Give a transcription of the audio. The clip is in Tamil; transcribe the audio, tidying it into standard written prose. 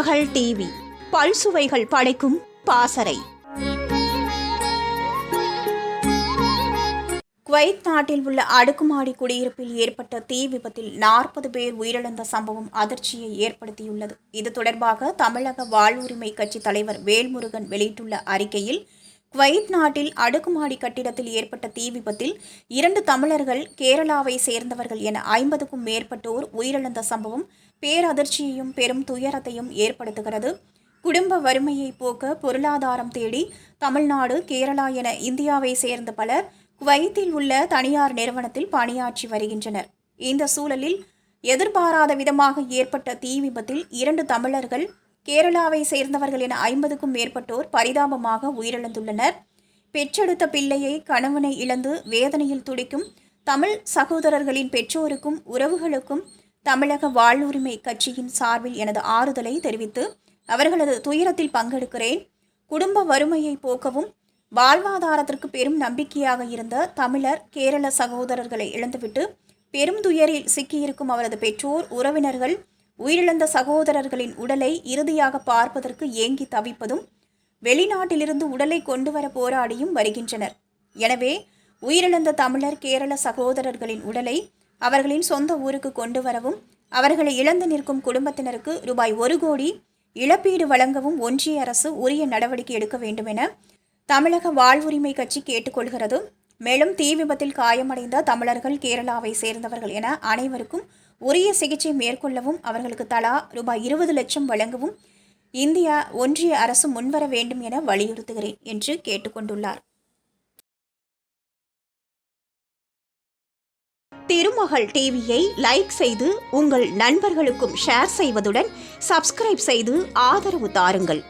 திருமகள் டிவி பல்சுவைகள் படைக்கும் பாசறை. குவைத் நாட்டில் உள்ள அடுக்குமாடி குடியிருப்பில் ஏற்பட்ட தீ விபத்தில் 40 பேர் உயிரிழந்த சம்பவம் அதிர்ச்சியை ஏற்படுத்தியுள்ளது. இது தொடர்பாக தமிழக வாழ்வுரிமை கட்சி தலைவர் வேல்முருகன் வெளியிட்டுள்ள அறிக்கையில், குவைத் நாட்டில் அடுக்குமாடி கட்டிடத்தில் ஏற்பட்ட தீ விபத்தில் 2 தமிழர்கள் கேரளாவை சேர்ந்தவர்கள் என 50க்கும் மேற்பட்டோர் உயிரிழந்த சம்பவம் பேரதிர்ச்சியையும் பெரும் துயரத்தையும் ஏற்படுத்துகிறது. குடும்ப வறுமையை போக்க பொருளாதாரம் தேடி தமிழ்நாடு, கேரளா என இந்தியாவை சேர்ந்த பலர் குவைத்தில் உள்ள தனியார் நிறுவனத்தில் பணியாற்றி வருகின்றனர். இந்த சூழலில் எதிர்பாராத விதமாக ஏற்பட்ட தீ விபத்தில் 2 தமிழர்கள் கேரளாவை சேர்ந்தவர்கள் என 50க்கும் மேற்பட்டோர் பரிதாபமாக உயிரிழந்துள்ளனர். பெற்றெடுத்த பிள்ளையை கணவனை இழந்து வேதனையில் துடிக்கும் தமிழ் சகோதரர்களின் பெற்றோருக்கும் உறவுகளுக்கும் தமிழக வாழ்வுரிமை கட்சியின் சார்பில் எனது ஆறுதலை தெரிவித்து அவர்களது துயரத்தில் பங்கெடுக்கிறேன். குடும்ப வறுமையை போக்கவும் வாழ்வாதாரத்திற்கு பெரும் நம்பிக்கையாக இருந்த தமிழர் கேரள சகோதரர்களை இழந்துவிட்டு பெரும் துயரில் சிக்கியிருக்கும் அவரது பெற்றோர், உறவினர்கள் உயிரிழந்த சகோதரர்களின் உடலை இறுதியாக பார்ப்பதற்கு ஏங்கி தவிப்பதும் வெளிநாட்டிலிருந்து உடலை கொண்டுவர போராடியும் வருகின்றனர். எனவே உயிரிழந்த தமிழர் கேரள சகோதரர்களின் உடலை அவர்களின் சொந்த ஊருக்கு கொண்டு வரவும், அவர்களை இழந்து நிற்கும் குடும்பத்தினருக்கு ரூபாய் 1 கோடி இழப்பீடு வழங்கவும் ஒன்றிய அரசு உரிய நடவடிக்கை எடுக்க வேண்டும் என தமிழக வாழ்வுரிமை கட்சி கேட்டுக்கொள்கிறது. மேலும் தீ விபத்தில் காயமடைந்த தமிழர்கள் கேரளாவை சேர்ந்தவர்கள் என அனைவருக்கும் உரிய சிகிச்சை மேற்கொள்ளவும், அவர்களுக்கு தலா ரூபாய் 20 லட்சம் வழங்கவும் இந்தியா ஒன்றிய அரசு முன்வர வேண்டும் என வலியுறுத்துகிறேன் என்று கேட்டுக்கொண்டுள்ளார். திருமகள் டிவியை லைக் செய்து உங்கள் நண்பர்களுக்கும் ஷேர் செய்வதுடன் சப்ஸ்கிரைப் செய்து ஆதரவு தாருங்கள்.